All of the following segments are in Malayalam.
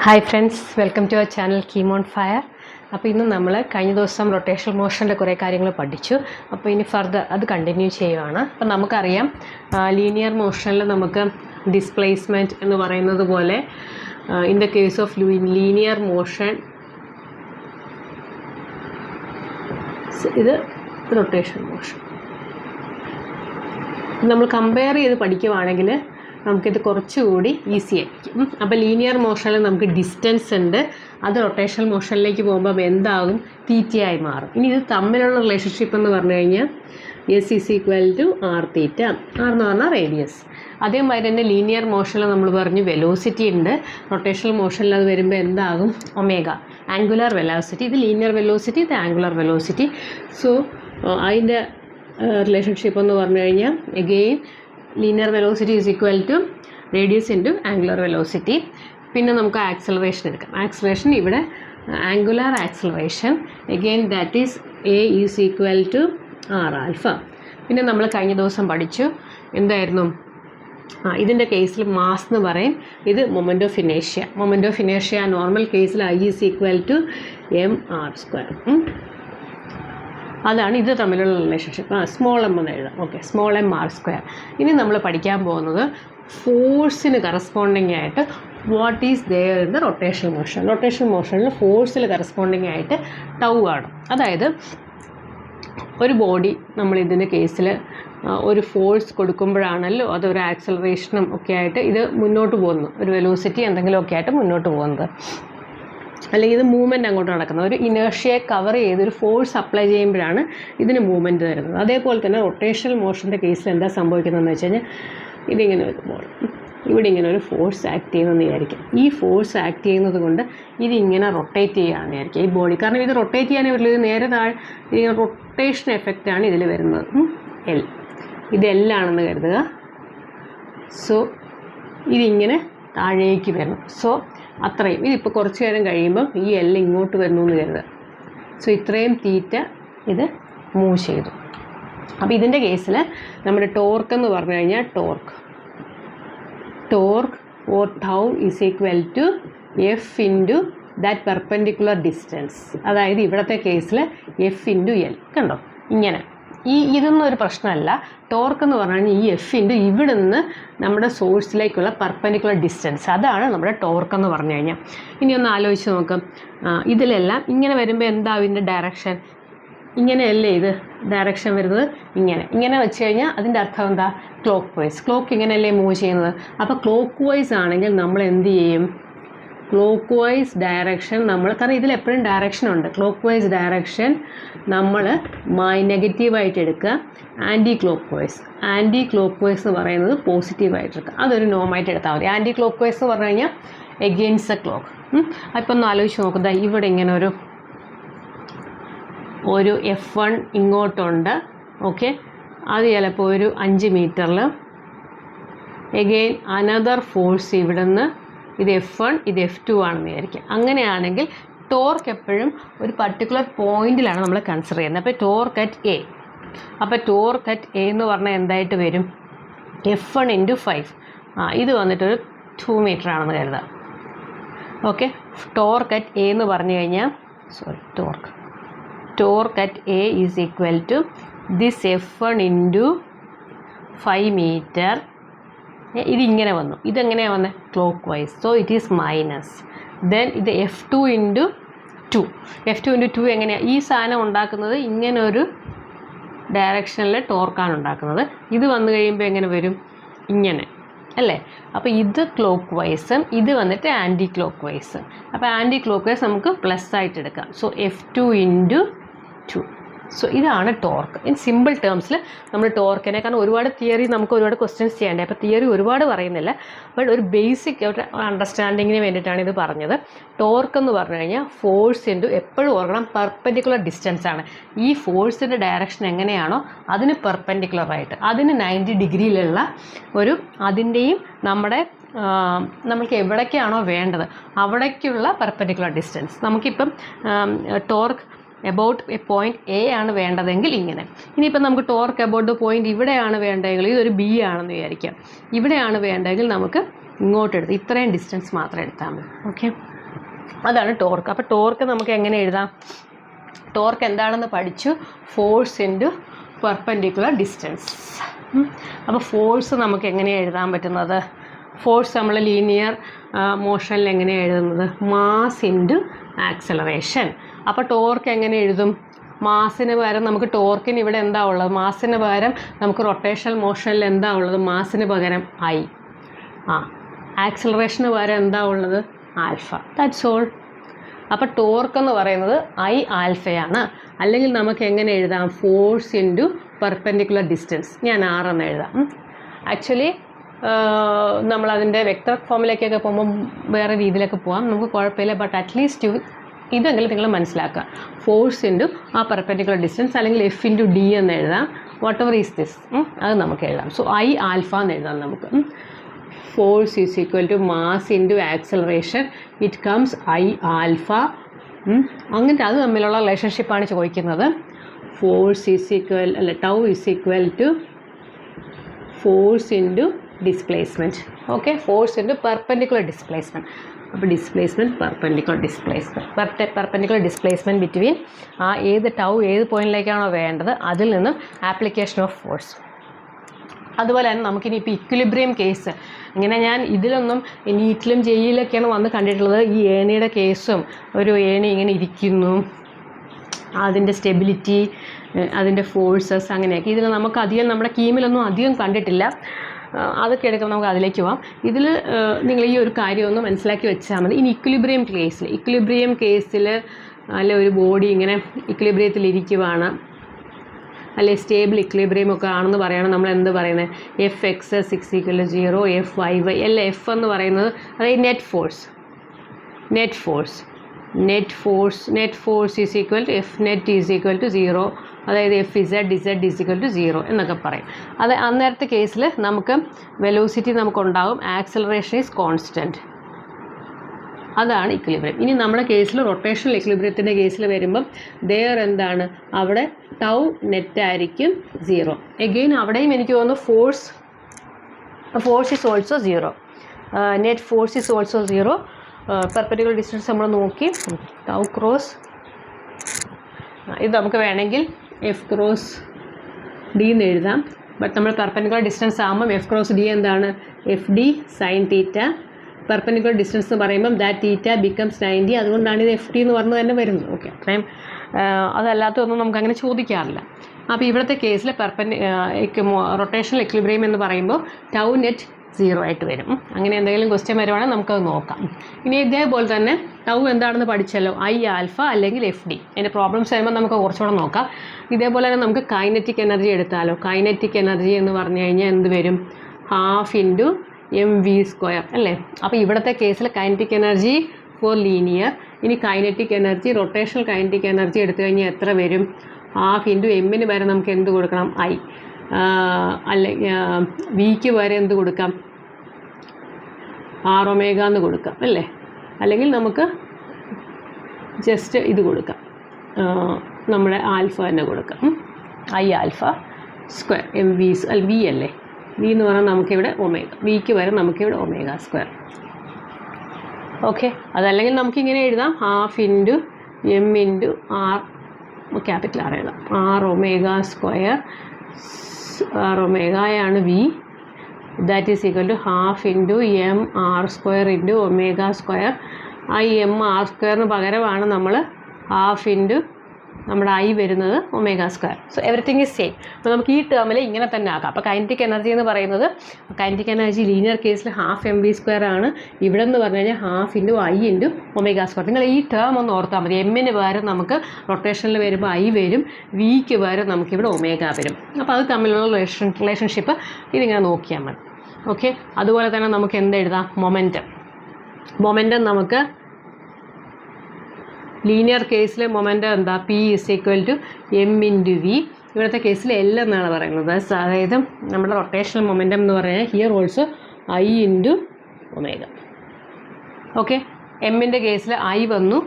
Hi friends, welcome to our channel KEAM on fire. അപ്പോൾ ഇന്ന് നമ്മൾ കഴിഞ്ഞ ദിവസം റൊട്ടേഷണൽ മോഷൻ്റെ കുറേ കാര്യങ്ങൾ പഠിച്ചു. അപ്പോൾ ഇനി ഫർദർ അത് കണ്ടിന്യൂ ചെയ്യുകയാണ്. അപ്പോൾ നമുക്കറിയാം ലീനിയർ മോഷനിൽ നമുക്ക് ഡിസ്പ്ലേസ്മെൻറ്റ് എന്ന് പറയുന്നത് പോലെ in the case of linear motion ഇത് റൊട്ടേഷണൽ മോഷൻ നമ്മൾ കമ്പയർ ചെയ്ത് പഠിക്കുവാണെങ്കിൽ നമുക്കിത് കുറച്ചുകൂടി ഈസി ആയിരിക്കും. അപ്പോൾ ലീനിയർ മോഷനിൽ നമുക്ക് ഡിസ്റ്റൻസ് ഉണ്ട്, അത് റൊട്ടേഷണൽ മോഷനിലേക്ക് പോകുമ്പോൾ എന്താകും, തീറ്റയായി മാറും. ഇനി ഇത് തമ്മിലുള്ള റിലേഷൻഷിപ്പ് എന്ന് പറഞ്ഞു കഴിഞ്ഞാൽ S is equal to R theta. R എന്ന് പറഞ്ഞാൽ റേഡിയസ്. അതേമാതിരി തന്നെ ലീനിയർ മോഷനിൽ നമ്മൾ പറഞ്ഞു വെലോസിറ്റി ഉണ്ട്, റൊട്ടേഷണൽ മോഷനിൽ അത് വരുമ്പോൾ എന്താകും, ഒമേഗ, ആംഗുലർ വെലോസിറ്റി. ഇത് ലീനിയർ വെലോസിറ്റി, ഇത് ആംഗുലർ വെലോസിറ്റി. സോ അതിൻ്റെ റിലേഷൻഷിപ്പ് എന്ന് പറഞ്ഞു കഴിഞ്ഞാൽ again linear velocity is equal to radius into angular velocity. പിന്നെ നമുക്ക് ആക്സലറേഷൻ എടുക്കാം. ആക്സലറേഷൻ ഇവിടെ angular acceleration again that is a is equal to R alpha. പിന്നെ നമ്മൾ കഴിഞ്ഞ ദിവസം പഠിച്ചു എന്തായിരുന്നു, ഇതിൻ്റെ കേസിൽ മാസ് എന്ന് പറയും, ഇത് മൊമെൻ്റ് ഓഫ് ഇനേഷ്യ. മൊമെൻ്റ് ഓഫ് ഇനേഷ്യ നോർമൽ കേസിൽ I is equal to M R square. അതാണ് ഇത് തമ്മിലുള്ള റിലേഷൻഷിപ്പ്. സ്മോൾ എം എന്ന് എഴുതാം. Okay, small M R square. ഇനി നമ്മൾ പഠിക്കാൻ പോകുന്നത് ഫോഴ്സിന് കറസ്പോണ്ടിങ് ആയിട്ട് what is there in the rotational motion. Rotational മോഷനിൽ ഫോഴ്സിൽ കറസ്പോണ്ടിങ് ആയിട്ട് ടൗ ആണ്. അതായത് ഒരു ബോഡി നമ്മൾ ഇതിൻ്റെ കേസിൽ ഒരു ഫോഴ്സ് കൊടുക്കുമ്പോഴാണല്ലോ അതൊരു ആക്സലറേഷനും ഒക്കെ ആയിട്ട് ഇത് മുന്നോട്ട് പോകുന്നു, ഒരു വെലോസിറ്റി എന്തെങ്കിലുമൊക്കെ ആയിട്ട് മുന്നോട്ട് പോകുന്നത്, അല്ലെങ്കിൽ ഇത് മൂവ്മെൻറ്റ് അങ്ങോട്ട് നടക്കുന്നത്. ഒരു ഇനേർഷ്യയെ കവർ ചെയ്ത് ഒരു ഫോഴ്സ് അപ്ലൈ ചെയ്യുമ്പോഴാണ് ഇതിന് മൂവ്മെൻറ്റ് തരുന്നത്. അതേപോലെ തന്നെ റൊട്ടേഷണൽ മോഷൻ്റെ കേസിൽ എന്താ സംഭവിക്കുന്നതെന്ന് വെച്ച് കഴിഞ്ഞാൽ ഇതിങ്ങനെ ഒരു ബോൾ, ഇവിടെ ഇങ്ങനെ ഒരു ഫോഴ്സ് ആക്ട് ചെയ്യുന്നതെന്ന് വിചാരിക്കും. ഈ ഫോഴ്സ് ആക്ട് ചെയ്യുന്നത് കൊണ്ട് ഇതിങ്ങനെ റൊട്ടേറ്റ് ചെയ്യുകയാണെന്ന് വിചാരിക്കുക ഈ ബോഡി. കാരണം ഇത് റൊട്ടേറ്റ് ചെയ്യാനേ പറ്റില്ല, ഇത് നേരെ ഈ റൊട്ടേഷൻ എഫക്റ്റാണ് ഇതിൽ വരുന്നത്. എൽ, ഇത് എല്ലാണെന്ന് കരുതുക. സോ ഇതിങ്ങനെ താഴേക്ക് വരണം. സോ അത്രയും ഇതിപ്പോൾ കുറച്ച് നേരം കഴിയുമ്പം ഈ എല്ലാം ഇങ്ങോട്ട് വരുന്നു എന്ന് കരുതുക. സോ ഇത്രയും തീറ്റ ഇത് മൂവ് ചെയ്തു. അപ്പോൾ ഇതിൻ്റെ കേസിൽ നമ്മുടെ ടോർക്ക് എന്ന് പറഞ്ഞു കഴിഞ്ഞാൽ torque or tau is equal to F into that perpendicular distance. അതായത് ഇവിടുത്തെ കേസിൽ എഫ് ഇൻറ്റു എൽ. കണ്ടോ, ഇങ്ങനെ ഇതൊന്നും ഒരു പ്രശ്നമല്ല. ടോർക്ക് എന്ന് പറഞ്ഞു കഴിഞ്ഞാൽ ഈ എഫ് ഇൻറ്റു ഇവിടുന്ന് നമ്മുടെ സോഴ്സിലേക്കുള്ള പെർപെൻഡിക്കുലർ ഡിസ്റ്റൻസ്, അതാണ് നമ്മുടെ ടോർക്ക് എന്ന് പറഞ്ഞു കഴിഞ്ഞാൽ. ഇനി ഒന്ന് ആലോചിച്ച് നോക്കാം, ഇതിലെല്ലാം ഇങ്ങനെ വരുമ്പോൾ എന്താവും ഇതിൻ്റെ ഡയറക്ഷൻ, ഇങ്ങനെയല്ലേ ഇത് ഡയറക്ഷൻ വരുന്നത്, ഇങ്ങനെ വെച്ച് കഴിഞ്ഞാൽ അതിൻ്റെ അർത്ഥം എന്താ, ക്ലോക്ക് വൈസ്. ക്ലോക്ക് ഇങ്ങനെയല്ലേ മൂവ് ചെയ്യുന്നത്. അപ്പോൾ ക്ലോക്ക് വൈസ് ആണെങ്കിൽ നമ്മൾ എന്ത് ചെയ്യും, ക്ലോക്ക് വൈസ് ഡയറക്ഷൻ നമ്മൾ, കാരണം ഇതിൽ എപ്പോഴും ഡയറക്ഷൻ ഉണ്ട്, ക്ലോക്ക് വൈസ് ഡയറക്ഷൻ നമ്മൾ നെഗറ്റീവായിട്ട് എടുക്കുക. ആൻറ്റി ക്ലോക്ക് വൈസ് എന്ന് പറയുന്നത് പോസിറ്റീവായിട്ട് എടുക്കുക. അതൊരു നോമായിട്ട് എടുത്താൽ മതി. ആൻറ്റി ക്ലോക്ക് വൈസ് എന്ന് പറഞ്ഞു കഴിഞ്ഞാൽ എഗെയിൻസ്റ്റ് ദ ക്ലോക്ക്. അപ്പം ഒന്ന് ആലോചിച്ച് നോക്കുക, ഇവിടെ ഇങ്ങനെ ഒരു F1 ഇങ്ങോട്ടുണ്ട്. ഓക്കെ, അത് ചിലപ്പോൾ ഒരു 5 മീറ്ററിൽ. എഗെയിൻ അനദർ ഫോഴ്സ് ഇവിടെ നിന്ന്, ഇത് F1 ഇത് F2 ആണെന്ന് വിചാരിക്കുക. അങ്ങനെയാണെങ്കിൽ ടോർക്ക് എപ്പോഴും ഒരു പർട്ടിക്കുലർ പോയിന്റിലാണ് നമ്മൾ കൺസിഡർ ചെയ്യുന്നത്. അപ്പോൾ ടോർക്ക് അറ്റ് എ, അപ്പോൾ ടോർക്ക് അറ്റ് എ എന്ന് പറഞ്ഞാൽ എന്തായിട്ട് വരും, F1 ഇൻറ്റു 5. ഇത് വന്നിട്ടൊരു 2 മീറ്റർ ആണെന്ന് കരുതാം. ഓക്കെ, ടോർക്ക് അറ്റ് എ എന്ന് പറഞ്ഞു കഴിഞ്ഞാൽ torque at A is equal to this F1 into 5 metre. ഇതിങ്ങനെ വന്നു, ഇതെങ്ങനെയാണ് വന്നത്, clockwise. So it is minus. Then ഇത് F2 ഇൻറ്റു 2 എങ്ങനെയാണ് ഈ സാധനം ഉണ്ടാക്കുന്നത്, ഇങ്ങനെ ഒരു ഡയറക്ഷനിൽ ടോർക്കാണ് ഉണ്ടാക്കുന്നത്. ഇത് വന്നു കഴിയുമ്പോൾ എങ്ങനെ വരും, ഇങ്ങനെ അല്ലേ. അപ്പോൾ ഇത് ക്ലോക്ക് വൈസും ഇത് വന്നിട്ട് ആൻറ്റി ക്ലോക്ക് വൈസ്. അപ്പോൾ ആൻറ്റി ക്ലോക്ക് വൈസ് നമുക്ക് പ്ലസ് ആയിട്ട് എടുക്കാം. So F2 into 2. സോ ഇതാണ് ടോർക്ക്. ഇൻ സിമ്പിൾ ടേംസിൽ നമ്മൾ ടോർക്കിനെ, കാരണം ഒരുപാട് തിയറി നമുക്ക് ഒരുപാട് ക്വസ്റ്റ്യൻസ് ചെയ്യേണ്ടത്, അപ്പോൾ തിയറി ഒരുപാട് പറയുന്നില്ല, ബട്ട് ഒരു ബേസിക് ഒരു അണ്ടർസ്റ്റാൻഡിങ്ങിന് വേണ്ടിയിട്ടാണ് ഇത് പറഞ്ഞത്. ടോർക്ക് എന്ന് പറഞ്ഞു കഴിഞ്ഞാൽ ഫോഴ്സ് ഇൻറ്റു, എപ്പോഴും ഓർക്കണം, പെർപെൻഡിക്കുലർ ഡിസ്റ്റൻസ് ആണ്. ഈ ഫോഴ്സിൻ്റെ ഡയറക്ഷൻ എങ്ങനെയാണോ അതിന് പെർപെൻഡിക്കുലറായിട്ട്, അതിന് 90 ഡിഗ്രിയിലുള്ള ഒരു, അതിൻ്റെയും നമ്മൾക്ക് എവിടേക്കാണോ വേണ്ടത് അവിടേക്കുള്ള പെർപെൻഡിക്കുലർ ഡിസ്റ്റൻസ്. നമുക്കിപ്പം torque about A point A ആണ് വേണ്ടതെങ്കിൽ ഇങ്ങനെ. ഇനിയിപ്പോൾ നമുക്ക് ടോർക്ക് എബൌട്ട് ദ പോയിൻറ്റ് ഇവിടെയാണ് വേണ്ടതെങ്കിൽ ഇതൊരു ബി ആണെന്ന് വിചാരിക്കാം. ഇവിടെയാണ് വേണ്ടതെങ്കിൽ നമുക്ക് ഇങ്ങോട്ട് എടുത്ത് ഇത്രയും ഡിസ്റ്റൻസ് മാത്രം എടുത്താൽ മതി. ഓക്കെ. അതാണ് ടോർക്ക്. അപ്പോൾ ടോർക്ക് നമുക്ക് എങ്ങനെ എഴുതാം? ടോർക്ക് എന്താണെന്ന് പഠിച്ചു, ഫോഴ്സ് ഇൻറ്റു പെർപെൻഡിക്കുലർ ഡിസ്റ്റൻസ്. അപ്പോൾ ഫോഴ്സ് നമുക്ക് എങ്ങനെയാണ് എഴുതാൻ പറ്റുന്നത്? ഫോഴ്സ് നമ്മൾ ലീനിയർ മോഷനിൽ എങ്ങനെയാണ് എഴുതുന്നത്? Mass into acceleration. അപ്പോൾ ടോർക്ക് എങ്ങനെ എഴുതും? മാസിന് പകരം നമുക്ക് ടോർക്കിന് ഇവിടെ എന്താ ഉള്ളത്? മാസിന് പകരം നമുക്ക് റൊട്ടേഷണൽ മോഷനിൽ എന്താ ഉള്ളത്? മാസിന് പകരം ഐ. ആക്സലറേഷന് പകരം എന്താ ഉള്ളത്? ആൽഫ. That's all. അപ്പോൾ ടോർക്ക് എന്ന് പറയുന്നത് ഐ ആൽഫയാണ്. അല്ലെങ്കിൽ നമുക്ക് എങ്ങനെ എഴുതാം? Force into perpendicular distance. ഞാൻ ആർ എന്ന് എഴുതാം. ആക്ച്വലി നമ്മളതിൻ്റെ വെക്ടർ ഫോമിലേക്കൊക്കെ പോകുമ്പോൾ വേറെ രീതിയിലൊക്കെ പോകാം, നമുക്ക് കുഴപ്പമില്ല. ബട്ട് അറ്റ്ലീസ്റ്റ് ഇതെങ്കിലും നിങ്ങൾ മനസ്സിലാക്കുക. ഫോഴ്സ് ഇൻറ്റു ആ പെർപെൻഡിക്കുലർ ഡിസ്റ്റൻസ്, അല്ലെങ്കിൽ എഫ് ഇൻറ്റു ഡി എന്ന് എഴുതാം. വാട്ട് എവർ ഈസ് ദിസ്, അത് നമുക്ക് എഴുതാം. സോ ഐ ആൽഫ എന്ന് എഴുതാം നമുക്ക്. Force is equal to mass into acceleration. It comes I alpha. അങ്ങനത്തെ അത് തമ്മിലുള്ള റിലേഷൻഷിപ്പാണ് ചോദിക്കുന്നത്. Force is equal tau is equal to force into displacement. Okay, force into perpendicular displacement. അപ്പോൾ displacement perpendicular displacement, perpendicular displacement between ആ ഏത് ടൗ ഏത് പോയിൻറ്റിലേക്കാണോ വേണ്ടത് അതിൽ നിന്നും ആപ്ലിക്കേഷൻ ഓഫ് ഫോഴ്സ്. അതുപോലെ തന്നെ നമുക്കിനി ഇപ്പോൾ ഇക്വിലിബ്രിയം കേസ്, ഇങ്ങനെ ഞാൻ ഇതിലൊന്നും നീറ്റിലും ജെയിലൊക്കെയാണ് വന്ന് കണ്ടിട്ടുള്ളത്. ഈ ഏണിയുടെ കേസും, ഒരു ഏണി ഇങ്ങനെ ഇരിക്കുന്നു, അതിൻ്റെ സ്റ്റെബിലിറ്റി, അതിൻ്റെ ഫോഴ്സസ്, അങ്ങനെയൊക്കെ ഇതിൽ നമുക്ക് അധികം നമ്മുടെ കീമിലൊന്നും അധികം കണ്ടിട്ടില്ല. അതൊക്കെ എടുക്കുമ്പോൾ നമുക്ക് അതിലേക്ക് പോകാം. ഇതിൽ നിങ്ങൾ ഈ ഒരു കാര്യം ഒന്ന് മനസ്സിലാക്കി വെച്ചാൽ മതി. ഇനി ഇക്വിലിബ്രിയം കേസിൽ അല്ല, ഒരു ബോഡി ഇങ്ങനെ ഇക്വിലിബ്രിയത്തിൽ ഇരിക്കുവാണ്, അല്ലെ സ്റ്റേബിൾ ഇക്വിലിബ്രിയം ഒക്കെ ആണെന്ന് പറയുകയാണ് നമ്മൾ എന്ത് പറയുന്നത്? എഫ് എക്സ് സിക്സ് equal to 0, F Y Y അല്ല. എഫ് എന്ന് പറയുന്നത് അതായത് net force is equal to F net is equal to 0, അതായത് F Z is equal to 0 എന്നൊക്കെ പറയും. അത് അന്നേരത്തെ കേസിൽ നമുക്ക് വെലോസിറ്റി നമുക്കുണ്ടാകും, ആക്സലറേഷൻ ഈസ് കോൺസ്റ്റൻറ്റ്. അതാണ് ഇക്വിലിബ്രിയം. ഇനി നമ്മുടെ കേസിൽ റൊട്ടേഷണൽ ഇക്വിലിബ്രിയത്തിൻ്റെ കേസിൽ വരുമ്പം എന്താണ് അവിടെ ടൗ നെറ്റ് ആയിരിക്കും 0. എഗെയിൻ അവിടെയും എനിക്ക് തോന്നുന്നു force is also 0, net force is also 0. Perpendicular distance നമ്മൾ നോക്കി, ടൗ ക്രോസ് ഇത് നമുക്ക് വേണമെങ്കിൽ എഫ് ക്രോസ് ഡി എന്ന് എഴുതാം. ബട്ട് നമ്മൾ പെർപെൻഡിക്കുലർ ഡിസ്റ്റൻസ് ആകുമ്പം എഫ് ക്രോസ് ഡി എന്താണ്? F D sine theta. Perpendicular distance എന്ന് പറയുമ്പം ദാറ്റ് തീറ്റ ബിക്കംസ് 90. അതുകൊണ്ടാണ് ഇത് എഫ് ഡി എന്ന് പറഞ്ഞ് തന്നെ വരുന്നത്. ഓക്കെ, അത്രയും അതല്ലാത്തതൊന്നും നമുക്ക് അങ്ങനെ ചോദിക്കാറില്ല. അപ്പോൾ ഇവിടുത്തെ കേസിൽ റൊട്ടേഷണൽ ഇക്വിലിബ്രിയം എന്ന് പറയുമ്പോൾ ടൗ നെറ്റ് 0 ആയിട്ട് വരും. അങ്ങനെ എന്തെങ്കിലും ക്വസ്റ്റ്യൻ വരുവാണെങ്കിൽ നമുക്കത് നോക്കാം. ഇനി ഇതേപോലെ തന്നെ ടൗ എന്താണെന്ന് പഠിച്ചല്ലോ, ഐ ആൽഫ അല്ലെങ്കിൽ എഫ് ഡി. അതിൻ്റെ പ്രോബ്ലംസ് വരുമ്പോൾ നമുക്ക് കുറച്ചുകൂടെ നോക്കാം. ഇതേപോലെ തന്നെ നമുക്ക് കൈനറ്റിക് എനർജി എടുത്താലോ. കൈനറ്റിക് എനർജി എന്ന് പറഞ്ഞു കഴിഞ്ഞാൽ എന്ത് വരും? ½ ഇൻറ്റു mv² അല്ലേ. അപ്പോൾ ഇവിടുത്തെ കേസിൽ കൈനറ്റിക് എനർജി ഫോർ ലീനിയർ. ഇനി kinetic energy, rotational kinetic energy എടുത്തു കഴിഞ്ഞാൽ എത്ര വരും? ½ ഇൻറ്റു എമ്മിന് വരെ നമുക്ക് എന്ത് കൊടുക്കണം? ഐ. അല്ലെങ്കിൽ വിക്ക് വരെ എന്ത് കൊടുക്കാം? ആർ ഒമേഗ എന്ന് കൊടുക്കാം അല്ലേ. അല്ലെങ്കിൽ നമുക്ക് ജസ്റ്റ് ഇത് കൊടുക്കാം, നമ്മുടെ ആൽഫ തന്നെ കൊടുക്കാം, I alpha square. M V V അല്ലേ, വി എന്ന് പറഞ്ഞാൽ നമുക്കിവിടെ ഒമേഗ, വിക്ക് വരെ നമുക്കിവിടെ ω². ഓക്കെ, അതല്ലെങ്കിൽ നമുക്കിങ്ങനെ എഴുതാം, ½ into M into R, capital R എഴുതാം, R⍵². R⍵യാണ് V. That is equal to ½ into mr² into ω². ഈ mr² പകരമാണ് നമ്മൾ ½ ഇൻറ്റു നമ്മുടെ ഐ വരുന്നത് ω². So everything is same. അപ്പോൾ നമുക്ക് ഈ ടേമിൽ ഇങ്ങനെ തന്നെ ആക്കാം. അപ്പോൾ കൈനറ്റിക് എനർജി എന്ന് പറയുന്നത്, കൈനറ്റിക് എനർജി ലീനിയർ കേസിൽ ½ mv² ആണ്. ഇവിടെ എന്ന് പറഞ്ഞു കഴിഞ്ഞാൽ ½ ഇൻറ്റു ഐ ഇൻറ്റു ω². നിങ്ങൾ ഈ ടേം ഒന്ന് ഓർത്താൽ മതി. എമ്മിന് പകരം നമുക്ക് റൊട്ടേഷനിൽ വരുമ്പോൾ ഐ വരും, വിക്ക് പകരം നമുക്കിവിടെ ω വരും. അപ്പോൾ അത് തമ്മിലുള്ള റിലേഷൻഷിപ്പ് ഇതിങ്ങനെ നോക്കിയാൽ മതി. ഓക്കെ, അതുപോലെ തന്നെ നമുക്ക് എന്തെഴുതാം? മൊമെൻറ്റം നമുക്ക് ലീനിയർ കേസിൽ മൊമെൻറ്റം എന്താ? P = m × v. ഇവിടുത്തെ കേസിൽ L എന്നാണ് പറയുന്നത്. അതായത് നമ്മുടെ റൊട്ടേഷണൽ മൊമെൻറ്റം എന്ന് പറഞ്ഞാൽ ഹിയർ ഓൾസോ I × ω. ഓക്കെ, എമ്മിൻ്റെ കേസിൽ I വന്നു,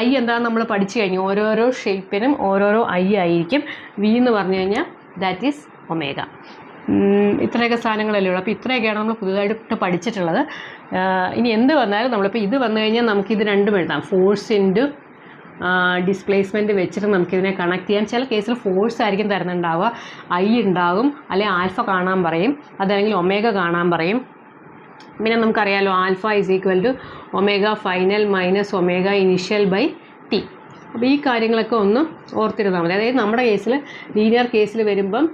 I എന്താണെന്ന് നമ്മൾ പഠിച്ചു കഴിഞ്ഞു. ഓരോരോ ഷേപ്പിനും ഓരോരോ I ആയിരിക്കും. V എന്ന് പറഞ്ഞു കഴിഞ്ഞാൽ ദാറ്റ് ഈസ് ω. ഇത്രയൊക്കെ സാധനങ്ങളല്ലേ ഉള്ളൂ. അപ്പോൾ ഇത്രയൊക്കെയാണ് നമ്മൾ പുതുതായിട്ട് പഠിച്ചിട്ടുള്ളത്. ഇനി എന്ത് വന്നാലും നമ്മളിപ്പോൾ ഇത് വന്നു കഴിഞ്ഞാൽ നമുക്കിത് രണ്ടും എഴുതാം. ഫോഴ്സ് ഇൻറ്റു ഡിസ്പ്ലേസ്മെൻറ്റ് വെച്ചിട്ട് നമുക്കിതിനെ കണക്ട് ചെയ്യാം. ചില കേസിൽ ഫോഴ്സ് ആയിരിക്കും തരുന്നുണ്ടാവുക, ഐ ഉണ്ടാകും, അല്ലെങ്കിൽ ആൽഫ കാണാൻ പറയും, അതല്ലെങ്കിൽ ഒമേഗ കാണാൻ പറയും. പിന്നെ നമുക്കറിയാമല്ലോ alpha is equal to omega final minus omega initial by T. അപ്പോൾ ഈ കാര്യങ്ങളൊക്കെ ഒന്ന് ഓർത്തിരുന്നാൽ മതി. അതായത് നമ്മുടെ കേസിൽ ലീനിയർ കേസിൽ വരുമ്പം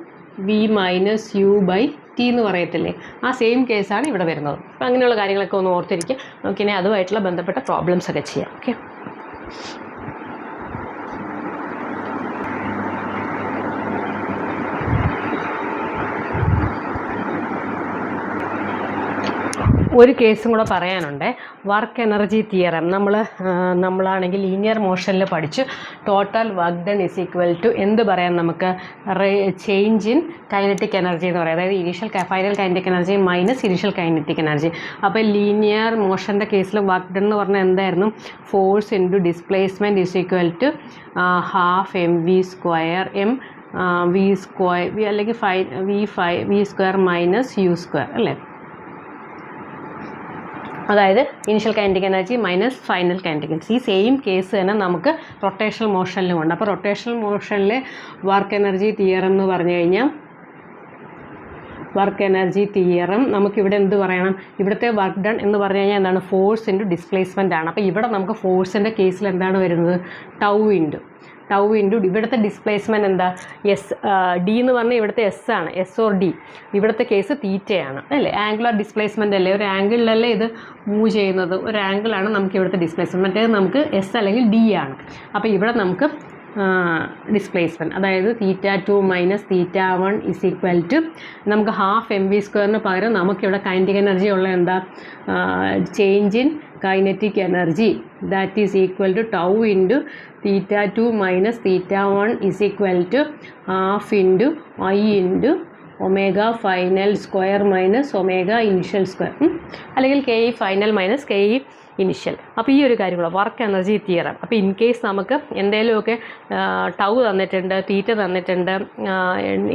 V minus U by T എന്ന് പറയത്തില്ലേ, ആ സെയിം കേസാണ് ഇവിടെ വരുന്നത്. അപ്പോൾ അങ്ങനെയുള്ള കാര്യങ്ങളൊക്കെ ഒന്ന് ഓർത്തിരിക്കുക. നമുക്കിനി അതുമായിട്ടുള്ള ബന്ധപ്പെട്ട പ്രോബ്ലംസ് ഒക്കെ ചെയ്യാം. ഓക്കെ, ഒരു കേസും കൂടെ പറയാനുണ്ട്. വർക്ക് എനർജി തിയറം നമ്മളാണെങ്കിൽ ലീനിയർ മോഷനിൽ പഠിച്ചു. Total work done is equal to എന്ത് പറയാം നമുക്ക്, ചേഞ്ച് ഇൻ കൈനറ്റിക് എനർജി എന്ന് പറയാം. അതായത് final kinetic energy minus initial kinetic energy. അപ്പോൾ ലീനിയർ മോഷൻ്റെ കേസിൽ വർക്ക് ഡൺ എന്ന് പറഞ്ഞാൽ എന്തായിരുന്നു, force into displacement is equal to half M V square M V square V അല്ലെങ്കിൽ V square minus U square അല്ലേ. അതായത് initial kinetic energy minus final kinetic energy. ഈ സെയിം കേസ് തന്നെ നമുക്ക് റൊട്ടേഷണൽ മോഷനിലും ഉണ്ട്. അപ്പോൾ റൊട്ടേഷണൽ മോഷനിലെ വർക്ക് എനർജി തിയറം എന്ന് പറഞ്ഞു കഴിഞ്ഞാൽ, വർക്ക് എനർജി തിയറം നമുക്കിവിടെ എന്ത് പറയണം, ഇവിടുത്തെ വർക്ക് ഡൺ എന്ന് പറഞ്ഞു കഴിഞ്ഞാൽ എന്താണ്, ഫോഴ്സ് ഇൻറ്റു ഡിസ്പ്ലേസ്മെൻ്റ് ആണ്. അപ്പോൾ ഇവിടെ നമുക്ക് ഫോഴ്സിൻ്റെ കേസിൽ എന്താണ് വരുന്നത്, ടൗ ഇൻറ്റു ഇവിടുത്തെ ഡിസ്പ്ലേസ്മെൻറ്റ് എന്താ, ഡി എന്ന് പറഞ്ഞാൽ ഇവിടുത്തെ എസ് ആണ്, എസ് ഓർ ഡി. ഇവിടുത്തെ കേസ് തീറ്റയാണ് അല്ലേ, ആംഗുലർ ഡിസ്പ്ലേസ്മെൻ്റ് അല്ലേ, ഒരു ആംഗിളിലല്ലേ ഇത് മൂവ് ചെയ്യുന്നത്, ഒരു ആംഗിളാണ് നമുക്ക് ഇവിടുത്തെ ഡിസ്പ്ലേസ്മെൻറ്റ്. മറ്റേത് നമുക്ക് എസ് അല്ലെങ്കിൽ ഡി ആണ്. അപ്പോൾ ഇവിടെ നമുക്ക് ഡിസ്പ്ലേസ്മെൻറ്റ് അതായത് θ2 മൈനസ് θ1 ഇസ് ഈക്വൽ ടു നമുക്ക് ഹാഫ് എം വി സ്ക്വയറിന് പകരം നമുക്കിവിടെ കൈനറ്റിക് എനർജി ഉള്ള എന്താ, change in kinetic energy that is equal to tau into θ2 minus θ1 is equal to half into I into omega final square minus omega initial square, അല്ലെങ്കിൽ K E final minus K E initial. അപ്പോൾ ഈ ഒരു കാര്യമുള്ള വർക്ക് എനർജി തിയറം. അപ്പോൾ ഇൻ കേസ് നമുക്ക് എന്തെങ്കിലുമൊക്കെ ടൗ തന്നിട്ടുണ്ട്, തീറ്റ തന്നിട്ടുണ്ട്,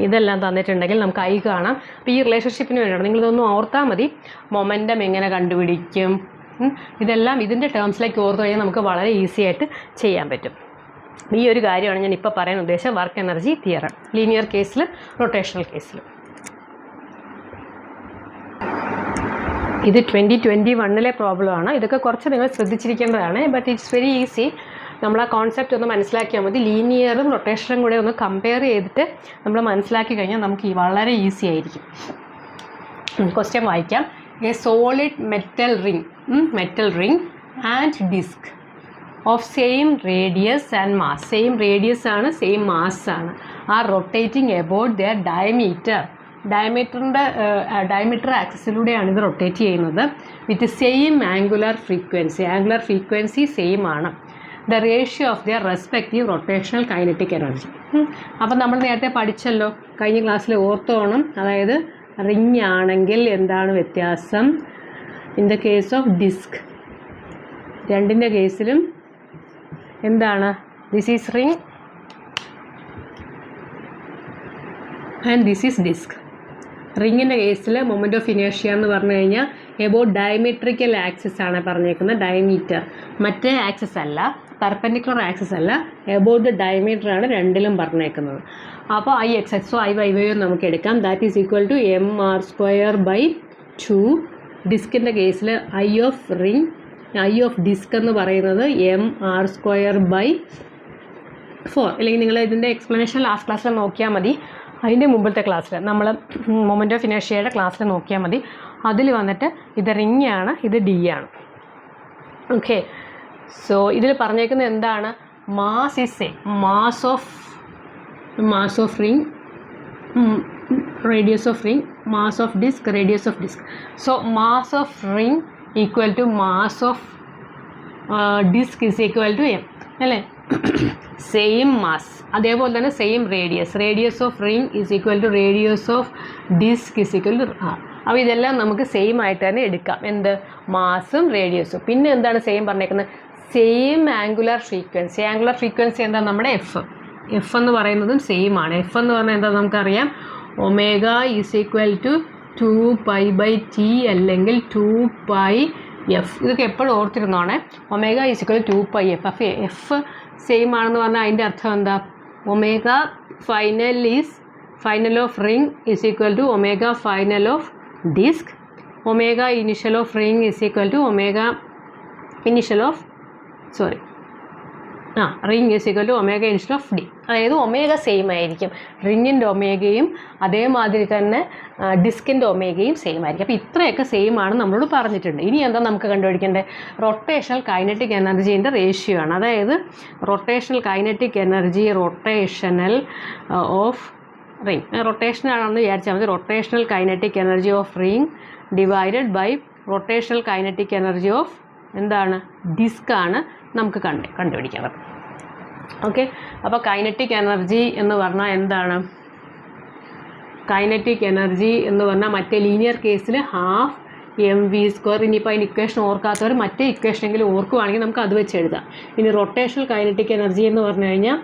ഇതെല്ലാം തന്നിട്ടുണ്ടെങ്കിൽ നമുക്ക് ഐ കാണാം. അപ്പോൾ ഈ റിലേഷൻഷിപ്പിന് വേണ്ടിയാണ് നിങ്ങളിതൊന്നും ഓർത്താൽ മതി. മൊമെൻറ്റം എങ്ങനെ കണ്ടുപിടിക്കും, ഇതെല്ലാം ഇതിൻ്റെ ടേംസിലേക്ക് ഓർത്തു കഴിഞ്ഞാൽ നമുക്ക് വളരെ ഈസി ആയിട്ട് ചെയ്യാൻ പറ്റും. ഈ ഒരു കാര്യമാണ് ഞാൻ ഇപ്പോൾ പറയാൻ ഉദ്ദേശിച്ച വർക്ക് എനർജി തിയറം, ലീനിയർ കേസിൽ റൊട്ടേഷണൽ കേസിൽ. ഇത് 2021 പ്രോബ്ലമാണ്. ഇതൊക്കെ കുറച്ച് നിങ്ങൾ ശ്രദ്ധിച്ചിരിക്കേണ്ടതാണ്. But it's very easy. നമ്മൾ ആ കോൺസെപ്റ്റ് ഒന്ന് മനസ്സിലാക്കിയാൽ മതി. ലീനിയറും റൊട്ടേഷനും കൂടെ ഒന്ന് കമ്പയർ ചെയ്തിട്ട് നമ്മൾ മനസ്സിലാക്കി കഴിഞ്ഞാൽ നമുക്ക് വളരെ ഈസി ആയിരിക്കും. ക്വസ്റ്റ്യൻ വായിക്കാം. A solid metal ring and disc of same radius and mass, same radius ആണ്, സെയിം മാസ് ആണ്, are rotating about their diameter ആക്സിസിലൂടെയാണ് ഇത് റൊട്ടേറ്റ് ചെയ്യുന്നത്. With same angular frequency same ആണ്. The ratio of their respective rotational kinetic energy. അപ്പം നമ്മൾ നേരത്തെ പഠിച്ചല്ലോ, കഴിഞ്ഞ ക്ലാസ്സിൽ ഓർത്തോണം. അതായത് റിംഗ് ആണെങ്കിൽ എന്താണ് വ്യത്യാസം, in the case of disc, രണ്ടിൻ്റെ കേസിലും എന്താണ്, this is ring and this is disc. റിങ്ങിൻ്റെ കേസിൽ മൊമെൻറ്റ് ഓഫ് ഇനേർഷ്യ എന്ന് പറഞ്ഞു കഴിഞ്ഞാൽ എബൌട്ട് ഡയമീട്രിക്കൽ ആക്സിസ് ആണ് പറഞ്ഞേക്കുന്നത്, ഡയമീറ്റർ. മറ്റേ ആക്സിസ് അല്ല, പെർപെൻഡിക്കുലർ ആക്സിസ് അല്ല, എബൌട്ട് ദ ഡയമീറ്റർ ആണ് രണ്ടിലും പറഞ്ഞേക്കുന്നത്. അപ്പോൾ ഐ എക്സ് എക്സോ ഐ വൈ വൈയോ നമുക്ക് എടുക്കാം. That is equal to M R square by 2. ഡിസ്കിൻ്റെ കേസിൽ ഐ ഓഫ് ഡിസ്ക് എന്ന് പറയുന്നത് എം ആർ സ്ക്വയർ ബൈ 4. അല്ലെങ്കിൽ നിങ്ങൾ ഇതിൻ്റെ എക്സ്പ്ലനേഷൻ ലാസ്റ്റ് ക്ലാസ്സിൽ നോക്കിയാൽ മതി. അതിൻ്റെ മുമ്പത്തെ ക്ലാസ്സിൽ നമ്മൾ മൊമെൻറ്റ് ഓഫ് ഇനേർഷ്യയുടെ ക്ലാസ്സിൽ നോക്കിയാൽ മതി. അതിൽ വന്നിട്ട് ഇത് റിംഗ് ആണ്, ഇത് ഡി ആണ്. ഓക്കെ, സോ ഇതിൽ പറഞ്ഞേക്കുന്നത് എന്താണ്, mass is same, mass of ring, radius of ring, mass of disc, radius of disc. So mass of ring equal to mass of disc is equal to M അല്ലേ. സെയിം മാസ്, അതേപോലെ തന്നെ same radius of ring is equal to radius of disc is equal to R. അപ്പോൾ ഇതെല്ലാം നമുക്ക് സെയിം ആയിട്ട് തന്നെ എടുക്കാം, എന്ത്, മാസും റേഡിയസും. പിന്നെ എന്താണ് സെയിം പറഞ്ഞേക്കുന്നത്, സെയിം ആംഗുലർ ഫ്രീക്വൻസി എന്താ, നമ്മുടെ എഫ് എന്ന് പറയുന്നതും സെയിം ആണ്. എഫ് എന്ന് പറഞ്ഞാൽ എന്താ നമുക്കറിയാം, omega is equal to 2π/t അല്ലെങ്കിൽ 2πf. ഇതൊക്കെ എപ്പോഴും ഓർത്തിരുന്നോണേ. Omega is equal 2πf. അപ്പോൾ എഫ് സെയിം ആണെന്ന് പറഞ്ഞാൽ അതിൻ്റെ അർത്ഥം എന്താ? Omega final of ring is equal to omega final of disc. Omega initial of ring is equal to omega initial of ring is equal to omega initial of D. അതായത് ഒമേഗ സെയിം ആയിരിക്കും. റിങ്ങിൻ്റെ ഒമേഗയും അതേമാതിരി തന്നെ ഡിസ്കിൻ്റെ ഒമേഗയും സെയിം ആയിരിക്കും. അപ്പോൾ ഇത്രയൊക്കെ സെയിം ആണ് നമ്മളോട് പറഞ്ഞിട്ടുണ്ട്. ഇനി എന്താ നമുക്ക് കണ്ടുപിടിക്കേണ്ടത്? റൊട്ടേഷണൽ കൈനറ്റിക് എനർജീൻ്റെ റേഷ്യോ ആണ്. അതായത് rotational kinetic energy rotational of ring. റൊട്ടേഷനാണെന്ന് വിചാരിച്ചാൽ മതി. Rotational kinetic energy of ring divided by rotational kinetic energy of എന്താണ്? ഡിസ്ക്കാണ് നമുക്ക് കണ്ടുപിടിക്കേണ്ടത്. ഓക്കെ. അപ്പോൾ കൈനറ്റിക് എനർജി എന്ന് പറഞ്ഞാൽ എന്താണ്? കൈനറ്റിക് എനർജി എന്ന് പറഞ്ഞാൽ മറ്റേ ലീനിയർ കേസിൽ ½ mv². ഇനിയിപ്പോൾ അതിന് ഇക്വേഷൻ ഓർക്കാത്തവർ മറ്റേ ഇക്വേഷനെങ്കിലും ഓർക്കുവാണെങ്കിൽ നമുക്ക് അത് വെച്ച് എഴുതാം. ഇനി റൊട്ടേഷണൽ കൈനറ്റിക് എനർജി എന്ന് പറഞ്ഞു കഴിഞ്ഞാൽ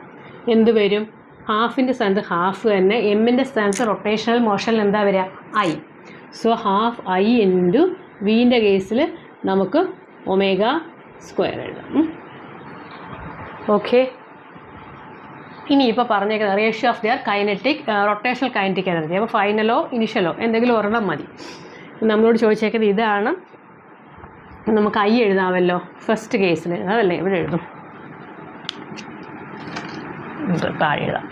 എന്ത് വരും? ഹാഫിൻ്റെ സ്ഥാനത്ത് ഹാഫ് തന്നെ, എമ്മിൻ്റെ സ്ഥാനത്ത് റൊട്ടേഷണൽ മോഷനിൽ എന്താ വരിക? I. സോ ½ I ഇൻറ്റു വിൻ്റെ കേസിൽ നമുക്ക് ω² എഴുതാം. ഓക്കെ. ഇനിയിപ്പോൾ പറഞ്ഞേക്കുന്നത് ratio of their kinetic rotational kinetic energy. അപ്പോൾ ഫൈനലോ ഇനിഷ്യലോ എന്തെങ്കിലും ഒരെണ്ണം മതി. നമ്മളോട് ചോദിച്ചേക്കുന്നത് ഇതാണ്. നമുക്ക് I എഴുതാമല്ലോ ഫസ്റ്റ് കേസിൽ. അതല്ലേ ഇവിടെ എഴുതും, താഴെ എഴുതാം.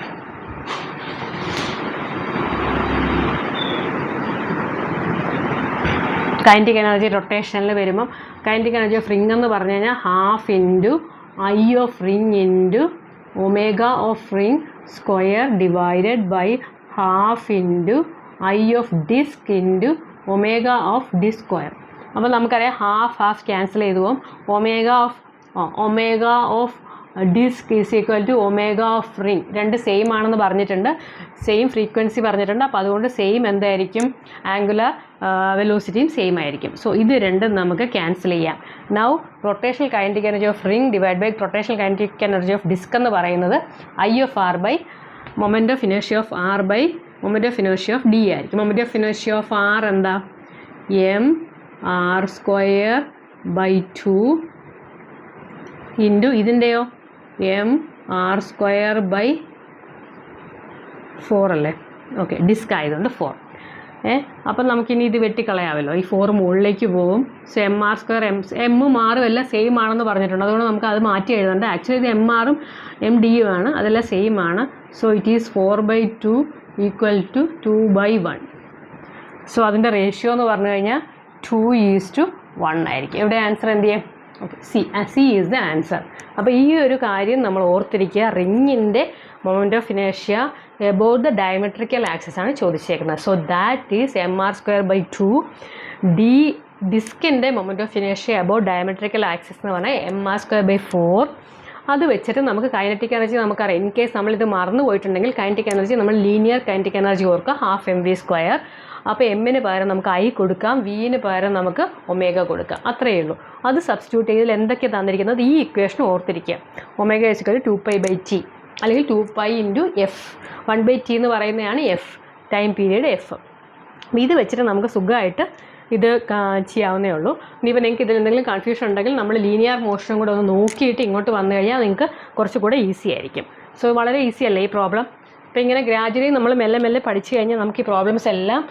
കൈനറ്റിക് എനർജി റൊട്ടേഷനിൽ വരുമ്പം കൈനറ്റിക് എനർജി ഓഫ് റിംഗ് എന്ന് പറഞ്ഞു കഴിഞ്ഞാൽ ½ into I of ring into omega of ring square divided by ½ into I of disc into omega of disc square. അപ്പോൾ നമുക്കറിയാം ഹാഫ് ക്യാൻസൽ ചെയ്തു പോകും. Omega of disc is equal to omega of ring. രണ്ട് സെയിം ആണെന്ന് പറഞ്ഞിട്ടുണ്ട്, സെയിം ഫ്രീക്വൻസി പറഞ്ഞിട്ടുണ്ട്. അപ്പോൾ അതുകൊണ്ട് സെയിം എന്തായിരിക്കും? ആംഗുലർ വെലോസിറ്റിയും സെയിം ആയിരിക്കും. സോ ഇത് രണ്ടും നമുക്ക് ക്യാൻസൽ ചെയ്യാം. Now rotational kinetic energy of ring divide by rotational kinetic energy of disc എന്ന് പറയുന്നത് I of R by moment of inertia of R by moment of inertia of D ആയിരിക്കും. Moment of inertia of R എന്താ? mr² / 2 ഇൻറ്റു ഇതിൻ്റെയോ mr² / 4 അല്ലേ? ഓക്കെ, ഡിസ്ക് ആയതുകൊണ്ട് 4. അപ്പം നമുക്കിനി ഇത് വെട്ടിക്കളയാമല്ലോ. ഈ 4 മുകളിലേക്ക് പോകും. സോ mr², എമ്മും ആറും എല്ലാം സെയിം ആണെന്ന് പറഞ്ഞിട്ടുണ്ട്. അതുകൊണ്ട് നമുക്ക് അത് മാറ്റി എഴുതണ്ട. ആക്ച്വലി ഇത് mr-ഉം md-യും ആണ്, അതെല്ലാം സെയിം ആണ്. So it is 4/2 equal to 2/1. So അതിൻ്റെ റേഷ്യോ എന്ന് പറഞ്ഞു കഴിഞ്ഞാൽ 2:1 ആയിരിക്കും. ഇവിടെ ആൻസർ എന്ത് ചെയ്യും? Okay, C is the answer. അപ്പോൾ ഈ ഒരു കാര്യം നമ്മൾ ഓർത്തിരിക്കുക. റിങ്ങിൻ്റെ moment of inertia about the diametrical axis ആണ് ചോദിച്ചേക്കുന്നത്. So that is mr² / 2. ഡിസ്കിൻ്റെ moment of inertia about diametrical axis എന്ന് പറഞ്ഞാൽ mr² / 4. അത് വെച്ചിട്ട് നമുക്ക് കൈനറ്റിക് എനർജി നമുക്കറിയാം. ഇൻ കേസ് നമ്മളിത് മറന്നു പോയിട്ടുണ്ടെങ്കിൽ കൈനറ്റിക് എനർജി നമ്മൾ ലീനിയർ കൈനറ്റിക് എനർജി ഓർക്കുക, ½ mv². അപ്പോൾ എമ്മിന് പകരം നമുക്ക് I കൊടുക്കാം, വിന് പകരം നമുക്ക് ഒമേഗ കൊടുക്കാം. അത്രയേ ഉള്ളൂ. അത് സബ്സ്റ്റിറ്റ്യൂട്ട് ചെയ്തതിൽ എന്തൊക്കെ തന്നിരിക്കുന്നത് ഈ ഇക്വേഷൻ ഓർത്തിരിക്കുക. Omega is equal to 2π/t അല്ലെങ്കിൽ 2π ഇൻറ്റു എഫ്. 1/t എന്ന് പറയുന്നതാണ് എഫ്, ടൈം പീരീഡ് എഫ്. ഇത് വെച്ചിട്ട് നമുക്ക് സുഖമായിട്ട് ഇത് ചെയ്യാവുന്നേ ഉള്ളൂ. ഇനിയിപ്പോൾ നിങ്ങൾക്ക് ഇതിൽ എന്തെങ്കിലും കൺഫ്യൂഷൻ ഉണ്ടെങ്കിൽ നമ്മൾ ലീനിയർ മോഷനും കൂടെ ഒന്ന് നോക്കിയിട്ട് ഇങ്ങോട്ട് വന്നു കഴിഞ്ഞാൽ നിങ്ങൾക്ക് കുറച്ചുകൂടെ ഈസി ആയിരിക്കും. സോ വളരെ ഈസി അല്ലേ ഈ പ്രോബ്ലം? അപ്പോൾ ഇങ്ങനെ ഗ്രാജുവലി നമ്മൾ മെല്ലെ പഠിച്ചു കഴിഞ്ഞാൽ നമുക്ക് ഈ പ്രോബ്ലംസ് എല്ലാം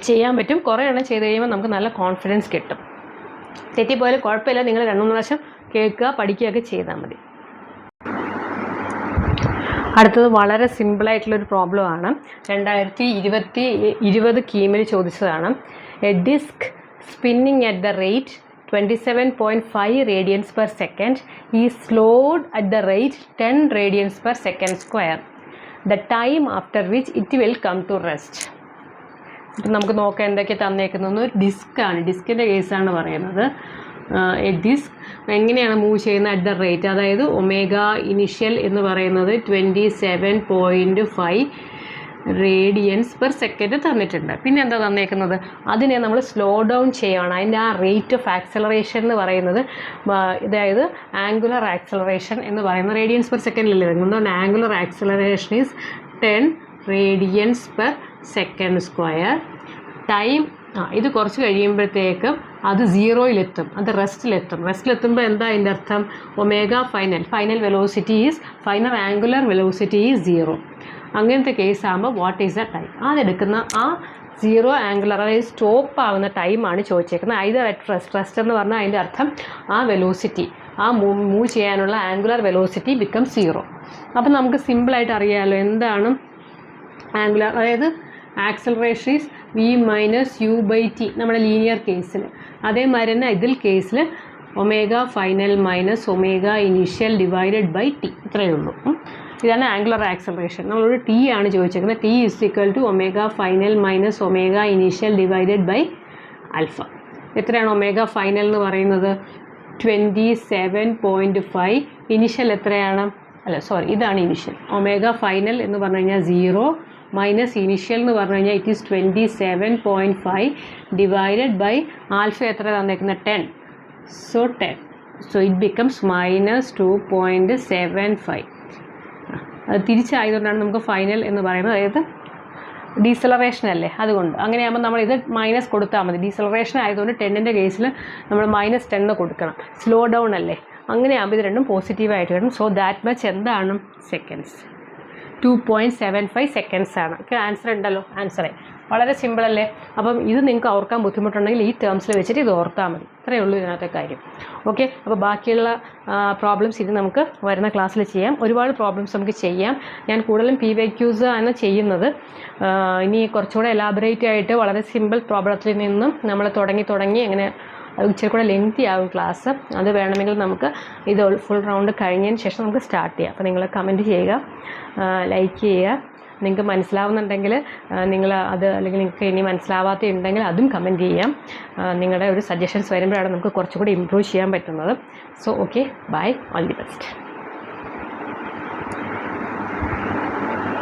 ചെയ്യാൻ പറ്റും. കുറേ എണ്ണം ചെയ്ത് കഴിയുമ്പോൾ നമുക്ക് നല്ല കോൺഫിഡൻസ് കിട്ടും. തെറ്റിപ്പോയാലും കുഴപ്പമില്ല, നിങ്ങൾ 2-3 പ്രാവശ്യം കേൾക്കുക, പഠിക്കുകയൊക്കെ ചെയ്താൽ മതി. അടുത്തത് വളരെ സിമ്പിളായിട്ടുള്ളൊരു പ്രോബ്ലമാണ്. 2020 കീമിൽ ചോദിച്ചതാണ്. A disc spinning at the rate 27.5 radians per second is slowed at the rate 10 radians per second square. The time after which it will come to rest. ഇപ്പം നമുക്ക് നോക്കാം എന്തൊക്കെ തന്നേക്കുന്നത്. ഒരു ഡിസ്ക്കാണ്, ഡിസ്കിൻ്റെ കേസാണ് പറയുന്നത്. ഡിസ്ക് എങ്ങനെയാണ് മൂവ് ചെയ്യുന്നത് അറ്റ് ദ റേറ്റ്, അതായത് ഒമേഗ ഇനിഷ്യൽ എന്ന് പറയുന്നത് 27.5 റേഡിയൻസ് പെർ സെക്കൻഡ് തന്നിട്ടുണ്ട്. പിന്നെ എന്താ തന്നേക്കുന്നത്? അതിനെ നമ്മൾ സ്ലോ ഡൗൺ ചെയ്യുകയാണ്. അതിൻ്റെ ആ റേറ്റ് ഓഫ് ആക്സലറേഷൻ എന്ന് പറയുന്നത്, അതായത് ആംഗുലർ ആക്സലറേഷൻ എന്ന് പറയുന്നത് റേഡിയൻസ് പെർ സെക്കൻഡിലല്ലേ വരുന്നത്. Angular acceleration is 10 radians per second square time ഇത് കുറച്ച് കഴിയുമ്പോഴത്തേക്കും അത് സീറോയിലെത്തും, അത് റെസ്റ്റിലെത്തുമ്പോൾ എന്താ അതിൻ്റെ അർത്ഥം? Omega final velocity is final angular velocity is 0. അങ്ങനത്തെ കേസ് ആകുമ്പോൾ വാട്ട് ഈസ് ദ ടൈം? അതെടുക്കുന്ന ആ സീറോ ആംഗുലർ, അതായത് സ്റ്റോപ്പ് ആവുന്ന ടൈമാണ് ചോദിച്ചേക്കുന്നത്. ഐദർ അറ്റ് റെസ്റ്റ് എന്ന് പറഞ്ഞാൽ അതിൻ്റെ അർത്ഥം ആ വെലോസിറ്റി, ആ മൂവ് ചെയ്യാനുള്ള ആംഗുലർ വെലോസിറ്റി ബിക്കം 0. അപ്പം നമുക്ക് സിമ്പിളായിട്ട് അറിയാമല്ലോ എന്താണ് ആംഗുലർ, അതായത് acceleration is v minus u by T നമ്മുടെ ലീനിയർ കേസിൽ. അതേമാതിരി തന്നെ ഇതിൽ കേസിൽ omega final minus omega initial divided by T, ഇത്രയേ ഉള്ളൂ. ഇതാണ് ആംഗുലർ ആക്സലറേഷൻ. നമ്മളൊരു ടി ആണ് ചോദിച്ചിരിക്കുന്നത്. T is equal to omega final minus omega initial divided by alpha. എത്രയാണ് ഒമേഗ ഫൈനൽ എന്ന് പറയുന്നത്? 27.5. ഇനീഷ്യൽ എത്രയാണ്? ഇതാണ് ഇനീഷ്യൽ. ഒമേഗ ഫൈനൽ എന്ന് പറഞ്ഞു കഴിഞ്ഞാൽ 0 മൈനസ് ഇനീഷ്യൽ എന്ന് പറഞ്ഞു കഴിഞ്ഞാൽ it is 27.5 divided by alpha എത്ര തന്നേക്കുന്നത്? 10. So 10. So it becomes minus 2.75. അത് തിരിച്ചായതുകൊണ്ടാണ് നമുക്ക് ഫൈനൽ എന്ന് പറയുന്നത്. അതായത് ഡീസലറേഷൻ അല്ലേ, അതുകൊണ്ട് അങ്ങനെയാകുമ്പോൾ നമ്മൾ ഇത് മൈനസ് കൊടുത്താൽ മതി. ഡീസലറേഷൻ ആയതുകൊണ്ട് 10ൻ്റെ കേസിൽ നമ്മൾ -10 കൊടുക്കണം. സ്ലോ ഡൗൺ അല്ലേ, അങ്ങനെയാകുമ്പോൾ ഇത് രണ്ടും പോസിറ്റീവായിട്ട് വരും. സോ ദാറ്റ് മച്ച് എന്താണ്? സെക്കൻഡ്സ്. 2.75 സെക്കൻഡ്സ് ആണ്. ആൻസർ ഉണ്ടല്ലോ, ആൻസറേ വളരെ സിമ്പിളല്ലേ. അപ്പം ഇത് നിങ്ങൾക്ക് ഓർക്കാൻ ബുദ്ധിമുട്ടുണ്ടെങ്കിൽ ഈ ടേംസിൽ വെച്ചിട്ട് ഇത് ഓർത്താൽ മതി. ഇത്രയേ ഉള്ളൂ ഇതിനകത്തെ കാര്യം. ഓക്കെ, അപ്പോൾ ബാക്കിയുള്ള പ്രോബ്ലംസ് ഇത് നമുക്ക് വരുന്ന ക്ലാസ്സിൽ ചെയ്യാം. ഒരുപാട് പ്രോബ്ലംസ് നമുക്ക് ചെയ്യാം. ഞാൻ കൂടുതലും PYQs ആണ് ചെയ്യുന്നത്. ഇനി കുറച്ചുകൂടെ എലാബറേറ്റ് ആയിട്ട് വളരെ സിമ്പിൾ പ്രോബ്ലത്തിൽ നിന്നും നമ്മൾ തുടങ്ങി എങ്ങനെ ഇച്ചിരി കൂടെ ലെങ്തി ആകും ക്ലാസ്. അത് വേണമെങ്കിൽ നമുക്ക് ഇത് ഫുൾ റൗണ്ട് കഴിഞ്ഞതിന് ശേഷം നമുക്ക് സ്റ്റാർട്ട് ചെയ്യാം. അപ്പോൾ നിങ്ങൾ കമൻറ്റ് ചെയ്യുക, ലൈക്ക് ചെയ്യുക. നിങ്ങൾക്ക് മനസ്സിലാവുന്നുണ്ടെങ്കിൽ നിങ്ങൾ അത്, അല്ലെങ്കിൽ നിങ്ങൾക്ക് ഇനി മനസ്സിലാവാത്തതുണ്ടെങ്കിൽ അതും കമൻറ്റ് ചെയ്യാം. നിങ്ങളുടെ ഒരു സജഷൻസ് വരുമ്പോഴാണ് നമുക്ക് കുറച്ചുകൂടി ഇമ്പ്രൂവ് ചെയ്യാൻ പറ്റുന്നത്. So okay, bye, all the best.